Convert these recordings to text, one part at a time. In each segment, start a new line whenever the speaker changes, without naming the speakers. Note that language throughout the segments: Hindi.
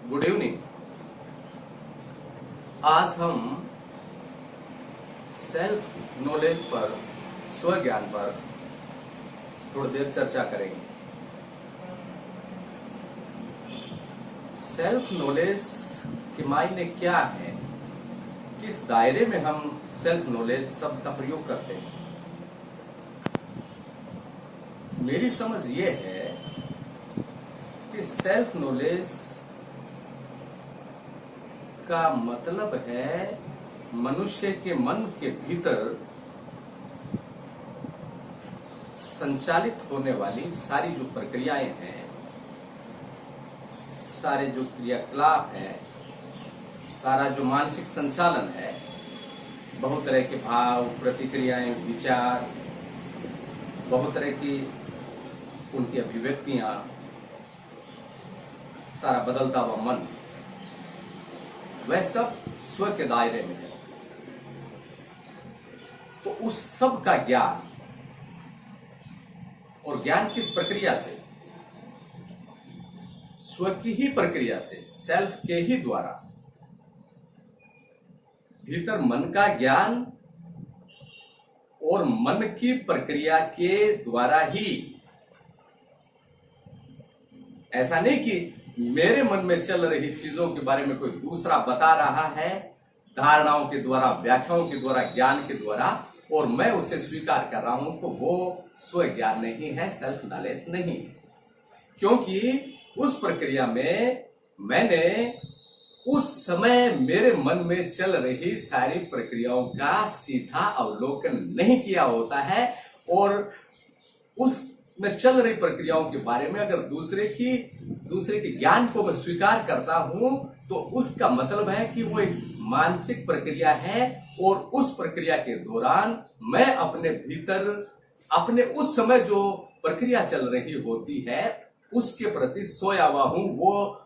Good evening. आज हम सेल्फ नॉलेज पर, स्व ज्ञान पर थोड़ी देर चर्चा करेंगे। सेल्फ नॉलेज के मायने क्या है, किस दायरे में हम सेल्फ नॉलेज शब्द का प्रयोग करते हैं। मेरी समझ ये है कि सेल्फ नॉलेज का मतलब है मनुष्य के मन के भीतर संचालित होने वाली सारी जो प्रक्रियाएं हैं, सारे जो क्रियाकलाप है, सारा जो मानसिक संचालन है, बहुत तरह के भाव, प्रतिक्रियाएं, विचार, बहुत तरह की उनकी अभिव्यक्तियां, सारा बदलता हुआ मन, वह सब स्व के दायरे में है। तो उस सब का ज्ञान, और ज्ञान किस प्रक्रिया से? स्व की ही प्रक्रिया से, सेल्फ के ही द्वारा। भीतर मन का ज्ञान और मन की प्रक्रिया के द्वारा ही। ऐसा नहीं कि मेरे मन में चल रही चीजों के बारे में कोई दूसरा बता रहा है, धारणाओं के द्वारा, व्याख्याओं के द्वारा, ज्ञान के द्वारा, और मैं उसे स्वीकार कर रहा हूं, तो वो स्व ज्ञान नहीं है, सेल्फ नॉलेज नहीं। क्योंकि उस प्रक्रिया में मैंने उस समय मेरे मन में चल रही सारी प्रक्रियाओं का सीधा अवलोकन नहीं किया होता है, और उस में चल रही प्रक्रियाओं के बारे में अगर दूसरे के ज्ञान को मैं स्वीकार करता हूं, तो उसका मतलब है कि वो एक मानसिक प्रक्रिया है, और उस प्रक्रिया के दौरान मैं अपने भीतर, अपने उस समय जो प्रक्रिया चल रही होती है उसके प्रति सोया हुआ हूं। वो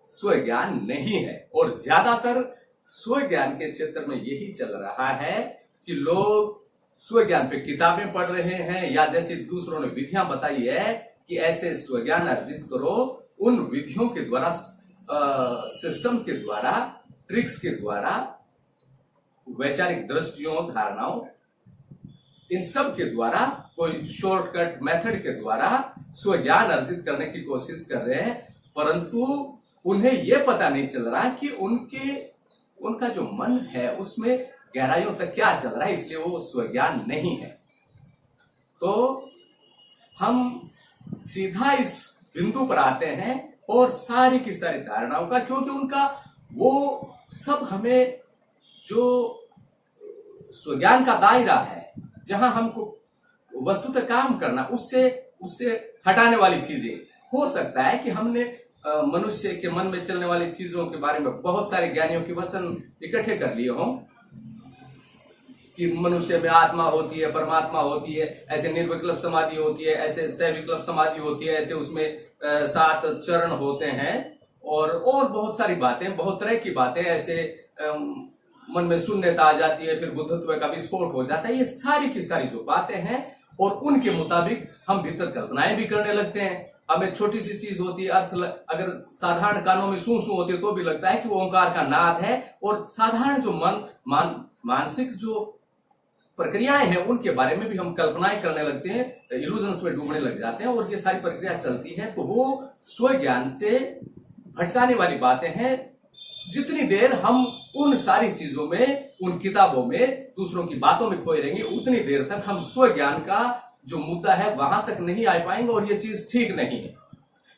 स्व ज्ञान नहीं है। और ज्यादातर स्व ज्ञान के क्षेत्र में यही चल रहा है कि लोग स्व ज्ञान पे किताबें पढ़ रहे हैं, या जैसे दूसरों ने विधियां बताई है कि ऐसे स्व ज्ञान अर्जित करो, उन विधियों के द्वारा, सिस्टम के द्वारा, ट्रिक्स के द्वारा, वैचारिक दृष्टियों, धारणाओं, इन सब के द्वारा, कोई शॉर्टकट मेथड के द्वारा स्व ज्ञान अर्जित करने की कोशिश कर रहे हैं, परंतु उन्हें यह पता नहीं चल रहा कि उनका जो मन है उसमें गहराइयों तक क्या चल रहा है, इसलिए वो स्वज्ञान नहीं है। तो हम सीधा इस बिंदु पर आते हैं और सारी की सारी धारणाओं का, क्योंकि उनका वो सब हमें जो स्वज्ञान का दायरा है, जहां हमको वस्तुतः काम करना, उससे हटाने वाली चीजें, हो सकता है कि हमने मनुष्य के मन में चलने वाली चीजों के बारे में बहुत सारे ज्ञानियों के वचन इकट्ठे कर लिए हों कि मनुष्य में आत्मा होती है, परमात्मा होती है, ऐसे निर्विकल्प समाधि होती है, ऐसे सविकल्प समाधि होती है, ऐसे उसमें 7 चरण होते हैं, और बहुत सारी बातें, बहुत तरह की बातें, ऐसे मन में शून्यता आ जाती है, फिर बुद्धत्व का विस्फोट हो जाता है। ये सारी की सारी जो बातें हैं, और उनके मुताबिक हम भीतर कल्पनाएं भी करने लगते हैं। अब एक छोटी सी चीज होती है, अगर साधारण कानों में सू सू होती है तो भी लगता है कि वो ओंकार का नाद है, और साधारण जो मानसिक जो प्रक्रियाएं हैं उनके बारे में भी हम कल्पनाएं करने लगते हैं, इल्यूजन्स में डूबने लग जाते हैं, और ये सारी प्रक्रिया चलती है। तो वो स्व ज्ञान से भटकाने वाली बातें हैं। जितनी देर हम उन सारी चीजों में, उन किताबों में, दूसरों की बातों में खोए रहेंगे, उतनी देर तक हम स्व ज्ञान का जो मुद्दा है वहां तक नहीं आ पाएंगे, और ये चीज ठीक नहीं है।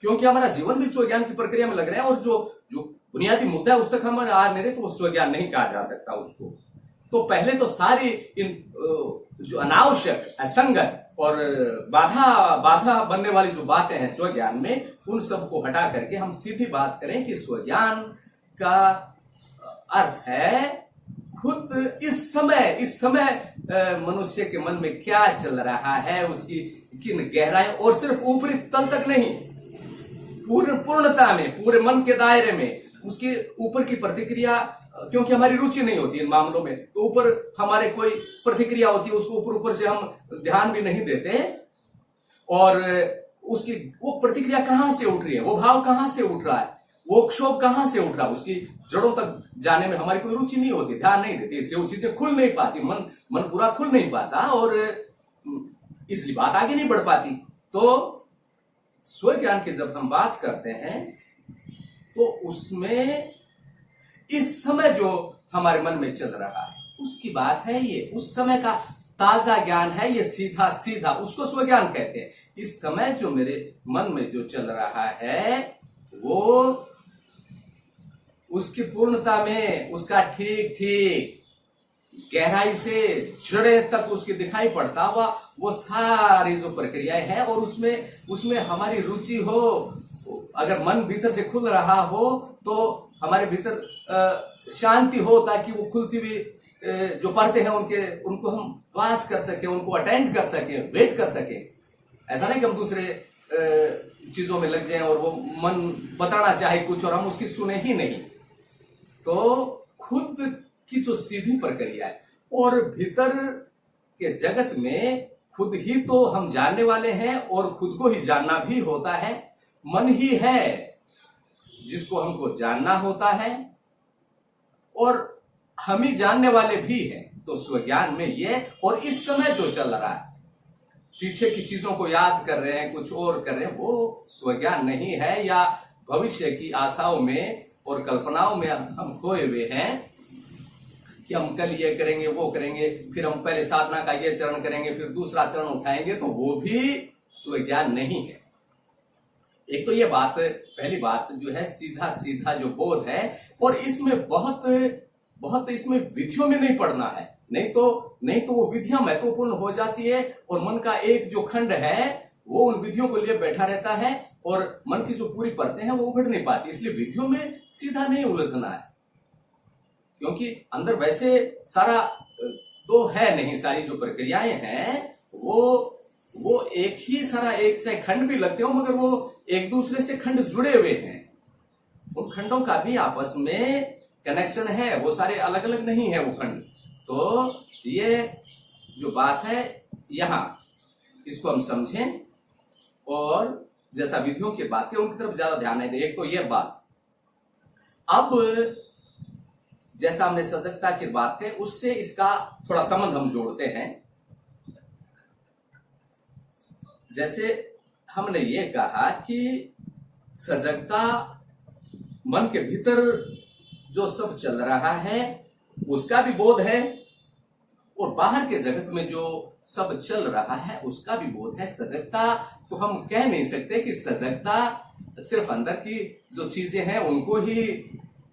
क्योंकि हमारा जीवन भी स्व ज्ञान की प्रक्रिया में लग रहा है, और जो बुनियादी मुद्दा है उस तक हम आ नहीं रहे, तो वो स्व ज्ञान नहीं कहा जा सकता उसको। तो पहले तो सारी इन जो अनावश्यक, असंगत और बाधा बनने वाली जो बातें हैं स्व ज्ञान में, उन सबको हटा करके हम सीधी बात करें कि स्व ज्ञान का अर्थ है खुद इस समय मनुष्य के मन में क्या चल रहा है, उसकी किन गहराई, और सिर्फ ऊपरी तल तक नहीं, पूर्णता में, पूरे मन के दायरे में, उसके ऊपर की प्रतिक्रिया, क्योंकि हमारी रुचि नहीं होती इन मामलों में, तो ऊपर हमारे कोई प्रतिक्रिया होती है, उसको ऊपर से हम ध्यान भी नहीं देते, और उसकी वो प्रतिक्रिया कहां से उठ रही है, वो भाव कहां से उठ रहा है, वो क्षोभ कहां से उठ रहा, उसकी जड़ों तक जाने में हमारी कोई रुचि नहीं होती, ध्यान नहीं देती, इसलिए वो चीजें खुल नहीं पाती, मन पूरा खुल नहीं पाता और इसलिए बात आगे नहीं बढ़ पाती। तो स्व ज्ञान की जब हम बात करते हैं तो उसमें इस समय जो हमारे मन में चल रहा है उसकी बात है, ये उस समय का ताजा ज्ञान है, ये सीधा सीधा उसको स्व ज्ञान कहते हैं। इस समय जो मेरे मन में जो चल रहा है वो उसकी पूर्णता में, उसका ठीक ठीक गहराई से जड़े तक उसकी दिखाई पड़ता हुआ वो सारी जो प्रक्रियाएं हैं और उसमें हमारी रुचि हो, अगर मन भीतर से खुल रहा हो तो हमारे भीतर शांति हो, ताकि वो खुलती हुई जो परतें हैं उनको हम वाच कर सके, उनको अटेंड कर सके, वेट कर सके। ऐसा नहीं कि हम दूसरे चीजों में लग जाएं और वो मन बताना चाहे कुछ और हम उसकी सुने ही नहीं। तो खुद की जो सीधी प्रक्रिया है और भीतर के जगत में खुद ही तो हम जानने वाले हैं और खुद को ही जानना भी होता है। मन ही है जिसको हमको जानना होता है और हम ही जानने वाले भी हैं। तो स्वज्ञान में ये, और इस समय जो चल रहा है, पीछे की चीजों को याद कर रहे हैं, कुछ और कर रहे हैं, वो स्वज्ञान नहीं है, या भविष्य की आशाओं में और कल्पनाओं में हम खोए हुए हैं कि हम कल ये करेंगे, वो करेंगे, फिर हम पहले साधना का ये चरण करेंगे, फिर दूसरा चरण उठाएंगे, तो वो भी स्वज्ञान नहीं है। एक तो ये बात, पहली बात जो है सीधा सीधा जो बोध है, और इसमें बहुत इसमें विधियों में नहीं पड़ना है, नहीं तो वो विधियां महत्वपूर्ण हो जाती है और मन का एक जो खंड है वो उन विधियों को लिए बैठा रहता है और मन की जो पूरी परतें हैं वो उभर नहीं पाती। इसलिए विधियों में सीधा नहीं उलझना है, क्योंकि अंदर वैसे सारा तो है नहीं, सारी जो प्रक्रियाएं हैं वो एक ही सारा, एक चाहे खंड भी लगते हो मगर वो एक दूसरे से खंड जुड़े हुए हैं, उन खंडों का भी आपस में कनेक्शन है, वो सारे अलग अलग नहीं है वो खंड। तो ये जो बात है यहां इसको हम समझें और जैसा विधियों की बात है उनकी तरफ ज्यादा ध्यान नहीं दें। एक तो ये बात, अब जैसा हमने सजगता की बात है उससे इसका थोड़ा संबंध हम जोड़ते हैं। जैसे हमने ये कहा कि सजगता मन के भीतर जो सब चल रहा है उसका भी बोध है और बाहर के जगत में जो सब चल रहा है उसका भी बोध है। सजगता तो हम कह नहीं सकते कि सजगता सिर्फ अंदर की जो चीजें हैं उनको ही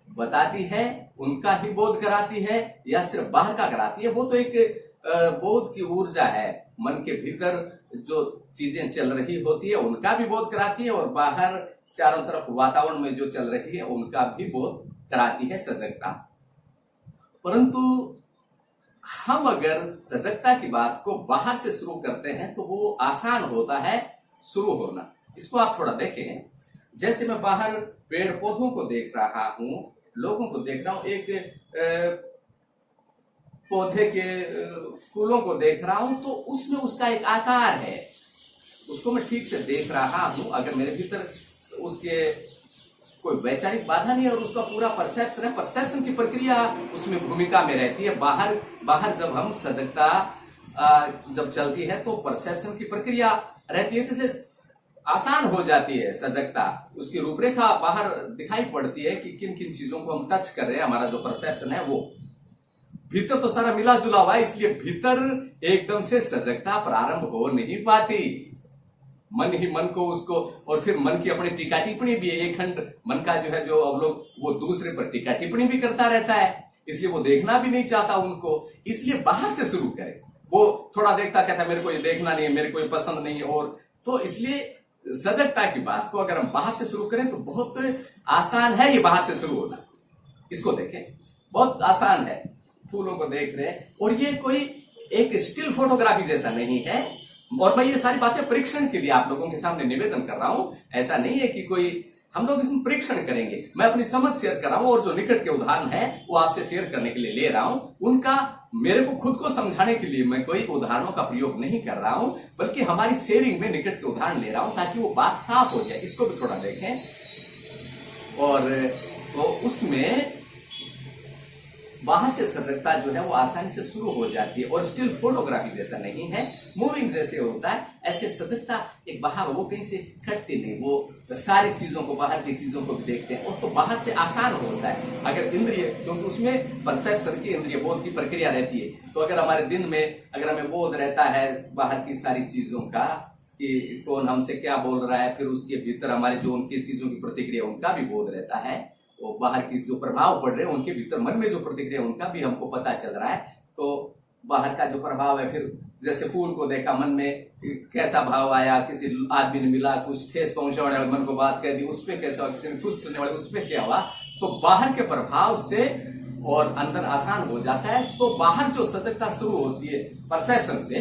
बताती है, उनका ही बोध कराती है, या सिर्फ बाहर का कराती है। वो तो एक बोध की ऊर्जा है, मन के भीतर जो चीजें चल रही होती है उनका भी बोध कराती है और बाहर चारों तरफ वातावरण में जो चल रही है उनका भी बोध कराती है सजगता। परंतु हम अगर सजगता की बात को बाहर से शुरू करते हैं तो वो आसान होता है शुरू होना। इसको आप थोड़ा देखें, जैसे मैं बाहर पेड़ पौधों को देख रहा हूं, लोगों को देख रहा हूं, एक पौधे के फूलों को देख रहा हूं, तो उसमें उसका एक आकार है, उसको मैं ठीक से देख रहा हूं। अगर मेरे भीतर उसके कोई वैचारिक बाधा नहीं है और उसका पूरा परसेप्शन है, परसेप्शन की प्रक्रिया उसमें भूमिका में रहती है। बाहर जब हम सजगता जब चलती है तो परसेप्शन की प्रक्रिया रहती है, इसलिए आसान हो जाती है सजगता। उसकी रूपरेखा बाहर दिखाई पड़ती है कि किन किन चीजों को हम टच कर रहे हैं, हमारा जो परसेप्शन है वो। भीतर तो सारा मिला जुला हुआ है, इसलिए भीतर एकदम से सजगता प्रारंभ हो नहीं पाती। मन ही मन को उसको, और फिर मन की अपनी टीका टिप्पणी भी है, एक खंड मन का जो है जो अवलोक वो दूसरे पर टीका टिप्पणी भी करता रहता है, इसलिए वो देखना भी नहीं चाहता उनको। इसलिए बाहर से शुरू करे, वो थोड़ा देखता कहता है मेरे को ये देखना नहीं है, मेरे को ये पसंद नहीं है। और तो इसलिए सजगता की बात को अगर हम बाहर से शुरू करें तो बहुत आसान है ये बाहर से शुरू होना। इसको देखें, बहुत आसान है, फूलों को देख रहे हैं, और ये कोई एक स्टिल फोटोग्राफी जैसा नहीं है। और मैं ये सारी बातें परीक्षण के लिए आप लोगों के सामने निवेदन कर रहा हूं, ऐसा नहीं है कि कोई हम लोग इसमें परीक्षण करेंगे। मैं अपनी समझ शेयर कर रहा हूं और जो निकट के उदाहरण है वो आपसे शेयर करने के लिए ले रहा हूं। उनका मेरे को खुद को समझाने के लिए मैं कोई उदाहरणों का प्रयोग नहीं कर रहा हूं, बल्कि हमारी शेयरिंग में निकट के उदाहरण ले रहा हूं ताकि वो बात साफ हो जाए। इसको भी थोड़ा देखें। और तो उसमें बाहर से सजगता जो है वो आसानी से शुरू हो जाती है। और स्टिल फोटोग्राफी जैसा नहीं है, मूविंग जैसे होता है, ऐसे सजगता एक बाहर वो कहीं से कटती नहीं, वो सारी चीजों को, बाहर की चीजों को भी देखते हैं। और तो बाहर से आसान होता है अगर इंद्रिय, क्योंकि उसमें परसेप्शन की, इंद्रिय बोध की प्रक्रिया रहती है। तो अगर हमारे दिन में अगर हमें बोध रहता है बाहर की सारी चीजों का कि कौन हमसे क्या बोल रहा है, फिर उसके भीतर हमारे जो उनकी चीजों की प्रतिक्रिया उनका भी बोध रहता है, तो बाहर की जो प्रभाव पड़ रहे हैं उनके भीतर मन में जो प्रतिक्रिया उनका भी हमको पता चल रहा है। तो बाहर का जो प्रभाव है, फिर जैसे फूल को देखा, मन में कैसा भाव आया, किसी आदमी ने मिला, कुछ ठेस पहुंचाने वाले मन को बात कह दी, उस पर कैसा हुआ, किसी ने खुश करने वाले उस पर क्या हुआ। तो बाहर के प्रभाव से और अंदर आसान हो जाता है। तो बाहर जो सजगता शुरू होती है परसेप्शन से,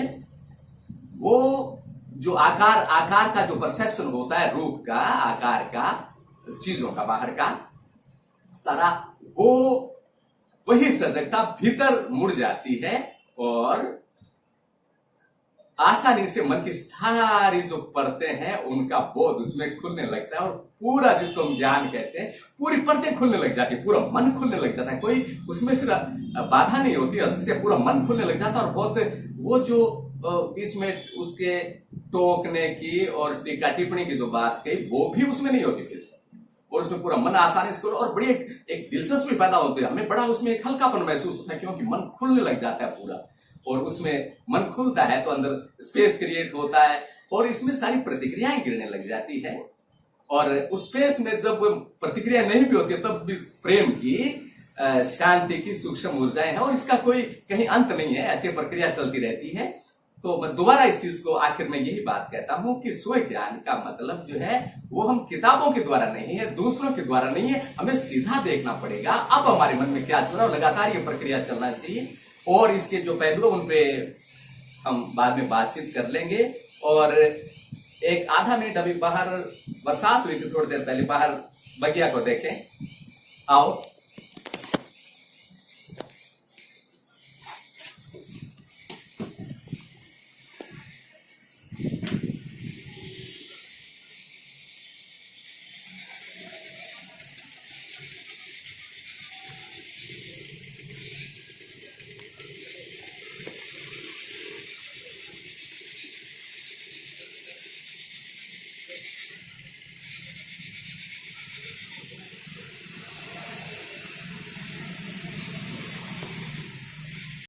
वो जो आकार का जो परसेप्शन होता है, रूप का, आकार का, चीजों का, बाहर का सारा, वो वही सजगता भीतर मुड़ जाती है और आसानी से मन की सारी जो परतें हैं उनका बोध उसमें खुलने लगता है। और पूरा, जिसको हम ज्ञान कहते हैं, पूरी परतें खुलने लग जाती है, पूरा मन खुलने लग जाता है, कोई उसमें फिर बाधा नहीं होती, उससे पूरा मन खुलने लग जाता है। और बहुत वो जो बीच में उसके टोकने की और टीका टिप्पणी की जो बात कही, वो भी उसमें नहीं होती फिर, और उसमें पूरा मन आसानी से, और बड़ी एक दिलचस्पी पैदा होती है, हमें बड़ा उसमें एक हल्कापन महसूस होता है, क्योंकि मन खुलने लग जाता है पूरा। और उसमें मन खुलता है तो अंदर स्पेस क्रिएट होता है और इसमें सारी प्रतिक्रियाएं गिरने लग जाती है। और उस स्पेस में जब प्रतिक्रिया नहीं भी होती है, तब भी प्रेम की, शांति की सूक्ष्म ऊर्जाएं हैं और इसका कोई कहीं अंत नहीं है, ऐसी प्रक्रिया चलती रहती है। तो मैं दोबारा इस चीज को आखिर में यही बात कहता हूं कि स्व ज्ञान का मतलब जो है वो हम किताबों के द्वारा नहीं है, दूसरों के द्वारा नहीं है, हमें सीधा देखना पड़ेगा अब हमारे मन में क्या चल रहा है, लगातार ये प्रक्रिया चलना चाहिए। और इसके जो पहलू उन पे हम बाद में बातचीत कर लेंगे। और एक आधा मिनट, अभी बाहर बरसात हुई थी थोड़ी देर पहले, बाहर बगिया को देखें, आओ।